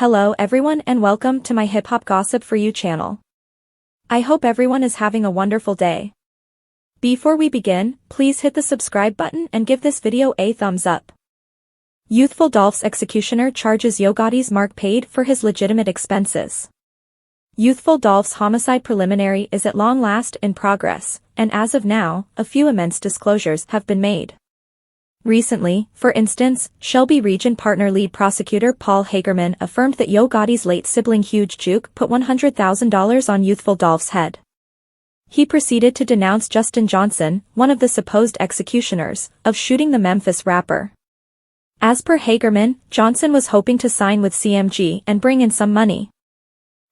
Hello everyone and welcome to my Hip Hop Gossip For You channel. I hope everyone is having a wonderful day. Before we begin, please hit the subscribe button and give this video a thumbs up. Youthful Dolph's executioner charges Yo Gotti's Mark paid for his legitimate expenses. Youthful Dolph's homicide preliminary is at long last in progress, and as of now, a few immense disclosures have been made. Recently, for instance, Shelby Region Partner Lead Prosecutor Paul Hagerman affirmed that Yo Gotti's late sibling Huge Juke put $100,000 on Youthful Dolph's head. He proceeded to denounce Justin Johnson, one of the supposed executioners, of shooting the Memphis rapper. As per Hagerman, Johnson was hoping to sign with CMG and bring in some money.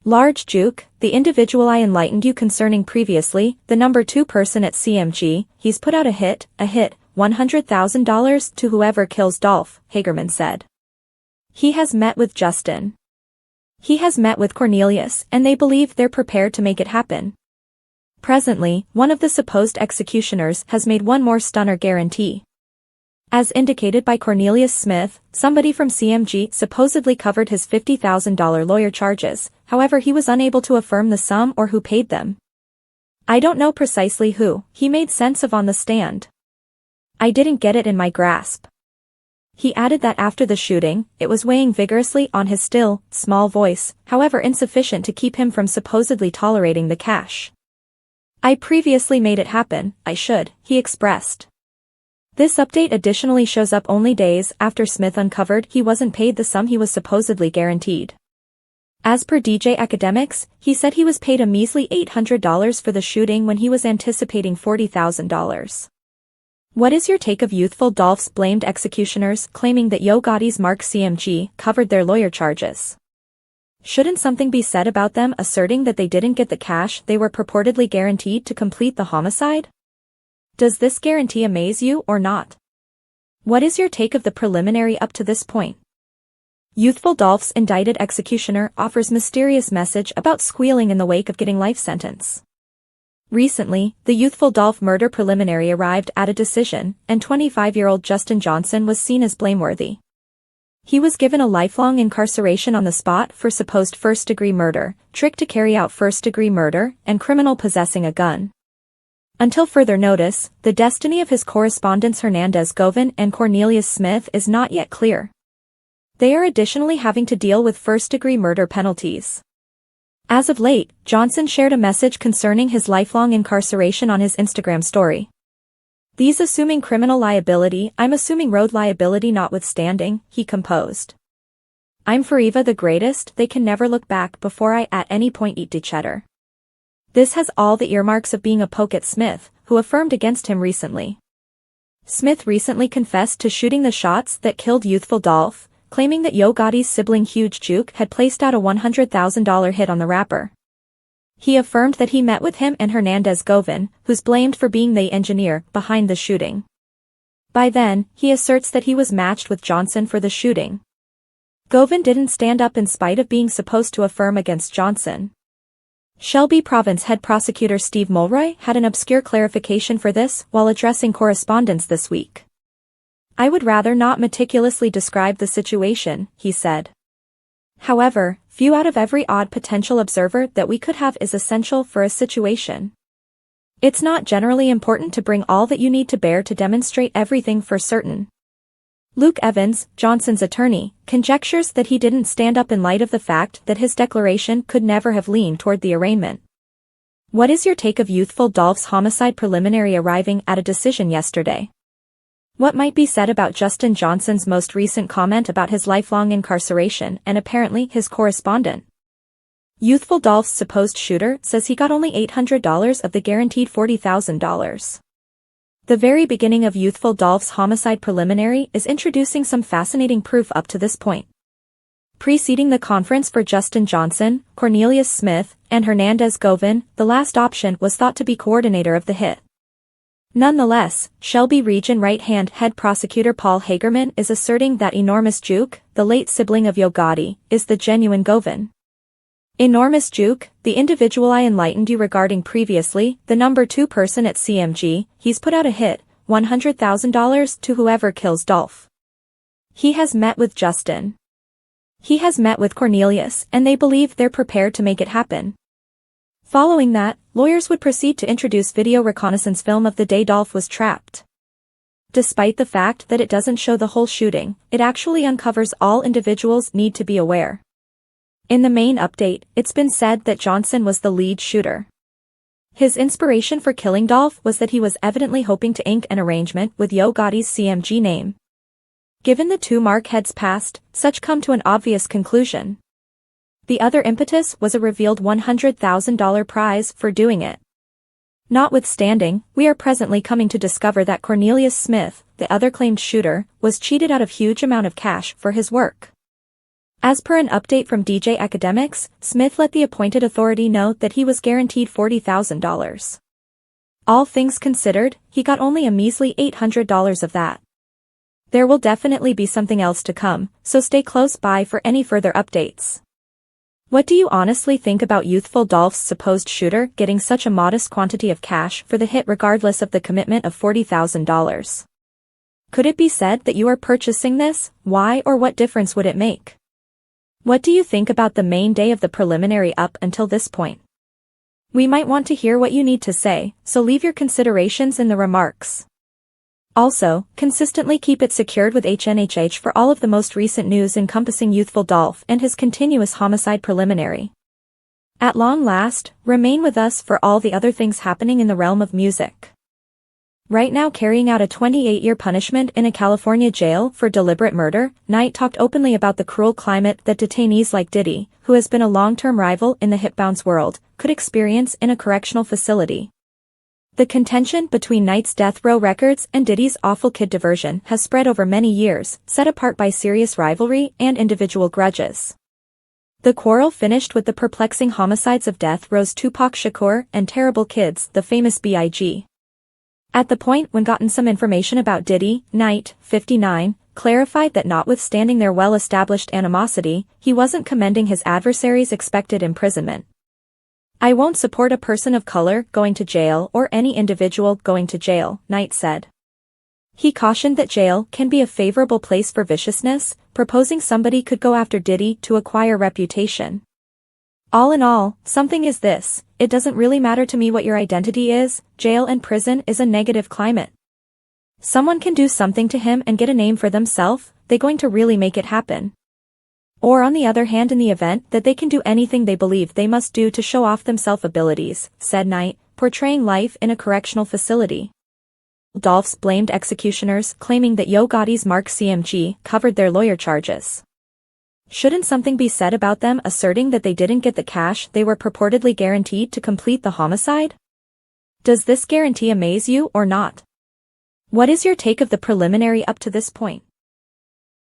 Large Juke, the individual I enlightened you concerning previously, the number 2 person at CMG, he's put out a hit, $100,000 to whoever kills Dolph, Hagerman said. He has met with Justin. He has met with Cornelius and they believe they're prepared to make it happen. Presently, one of the supposed executioners has made one more stunner guarantee. As indicated by Cornelius Smith, somebody from CMG supposedly covered his $50,000 lawyer charges, however he was unable to affirm the sum or who paid them. I don't know precisely who, he made sense of on the stand. I didn't get it in my grasp. He added that after the shooting, it was weighing vigorously on his still, small voice, however insufficient to keep him from supposedly tolerating the cash. I previously made it happen, he expressed. This update additionally shows up only days after Smith uncovered he wasn't paid the sum he was supposedly guaranteed. As per DJ Academics, he said he was paid a measly $800 for the shooting when he was anticipating $40,000. What is your take of Youthful Dolph's blamed executioners claiming that Yo Gotti's Mark CMG covered their lawyer charges? Shouldn't something be said about them asserting that they didn't get the cash they were purportedly guaranteed to complete the homicide? Does this guarantee amaze you or not? What is your take of the preliminary up to this point? Youthful Dolph's indicted executioner offers mysterious message about squealing in the wake of getting life sentence. Recently, the Youthful Dolph murder preliminary arrived at a decision, and 25-year-old Justin Johnson was seen as blameworthy. He was given a lifelong incarceration on the spot for supposed first-degree murder, trick to carry out first-degree murder, and criminal possessing a gun. Until further notice, the destiny of his correspondents Hernandez Govan and Cornelius Smith is not yet clear. They are additionally having to deal with first-degree murder penalties. As of late, Johnson shared a message concerning his lifelong incarceration on his Instagram story. These assuming criminal liability, I'm assuming road liability notwithstanding, he composed. I'm forever the greatest, they can never look back before I at any point eat the cheddar. This has all the earmarks of being a poke at Smith, who affirmed against him recently. Smith recently confessed to shooting the shots that killed Youthful Dolph, claiming that Yo Gotti's sibling Huge Juke had placed out a $100,000 hit on the rapper. He affirmed that he met with him and Hernandez Govan, who's blamed for being the engineer behind the shooting. By then, he asserts that he was matched with Johnson for the shooting. Govan didn't stand up in spite of being supposed to affirm against Johnson. Shelby Province Head Prosecutor Steve Mulroy had an obscure clarification for this while addressing correspondents this week. I would rather not meticulously describe the situation, he said. However, few out of every odd potential observer that we could have is essential for a situation. It's not generally important to bring all that you need to bear to demonstrate everything for certain. Luke Evans, Johnson's attorney, conjectures that he didn't stand up in light of the fact that his declaration could never have leaned toward the arraignment. What is your take of Youthful Dolph's homicide preliminary arriving at a decision yesterday? What might be said about Justin Johnson's most recent comment about his lifelong incarceration and apparently his correspondent? Youthful Dolph's supposed shooter says he got only $800 of the guaranteed $40,000. The very beginning of Youthful Dolph's homicide preliminary is introducing some fascinating proof up to this point. Preceding the conference for Justin Johnson, Cornelius Smith, and Hernandez Govan, the last option was thought to be coordinator of the hit. Nonetheless, Shelby Region right-hand head prosecutor Paul Hagerman is asserting that Enormous Juke, the late sibling of Yo Gotti, is the genuine Govan. Enormous Juke, the individual I enlightened you regarding previously, the number 2 person at CMG, he's put out a hit, $100,000 to whoever kills Dolph. He has met with Justin. He has met with Cornelius and they believe they're prepared to make it happen. Following that, lawyers would proceed to introduce video reconnaissance film of the day Dolph was trapped. Despite the fact that it doesn't show the whole shooting, it actually uncovers all individuals need to be aware. In the main update, it's been said that Johnson was the lead shooter. His inspiration for killing Dolph was that he was evidently hoping to ink an arrangement with Yo Gotti's CMG name. Given the two Marquettes past, such come to an obvious conclusion. The other impetus was a revealed $100,000 prize for doing it. Notwithstanding, we are presently coming to discover that Cornelius Smith, the other claimed shooter, was cheated out of huge amount of cash for his work. As per an update from DJ Academics, Smith let the appointed authority know that he was guaranteed $40,000. All things considered, he got only a measly $800 of that. There will definitely be something else to come, so stay close by for any further updates. What do you honestly think about youthful Dolph's supposed shooter getting such a modest quantity of cash for the hit regardless of the commitment of $40,000? Could it be said that you are purchasing this? Why or what difference would it make? What do you think about the main day of the preliminary up until this point? We might want to hear what you need to say, so leave your considerations in the remarks. Also, consistently keep it secured with HNHH for all of the most recent news encompassing youthful Dolph and his continuous homicide preliminary. At long last, remain with us for all the other things happening in the realm of music. Right now carrying out a 28-year punishment in a California jail for deliberate murder, Knight talked openly about the cruel climate that detainees like Diddy, who has been a long-term rival in the hip-bounce world, could experience in a correctional facility. The contention between Knight's Death Row Records and Diddy's Awful Kid diversion has spread over many years, set apart by serious rivalry and individual grudges. The quarrel finished with the perplexing homicides of Death Row's Tupac Shakur and Terrible Kids, the famous B.I.G. At the point when gotten some information about Diddy, Knight, 59, clarified that notwithstanding their well-established animosity, he wasn't commending his adversary's expected imprisonment. I won't support a person of color going to jail or any individual going to jail, Knight said. He cautioned that jail can be a favorable place for viciousness, proposing somebody could go after Diddy to acquire reputation. All in all, something is this: it doesn't really matter to me what your identity is, jail and prison is a negative climate. Someone can do something to him and get a name for themselves, they going to really make it happen. Or on the other hand, in the event that they can do anything they believe they must do to show off themselves abilities, said Knight, portraying life in a correctional facility. Dolph's blamed executioners, claiming that Yo Gotti's Mark CMG covered their lawyer charges. Shouldn't something be said about them asserting that they didn't get the cash they were purportedly guaranteed to complete the homicide? Does this guarantee amaze you or not? What is your take of the preliminary up to this point?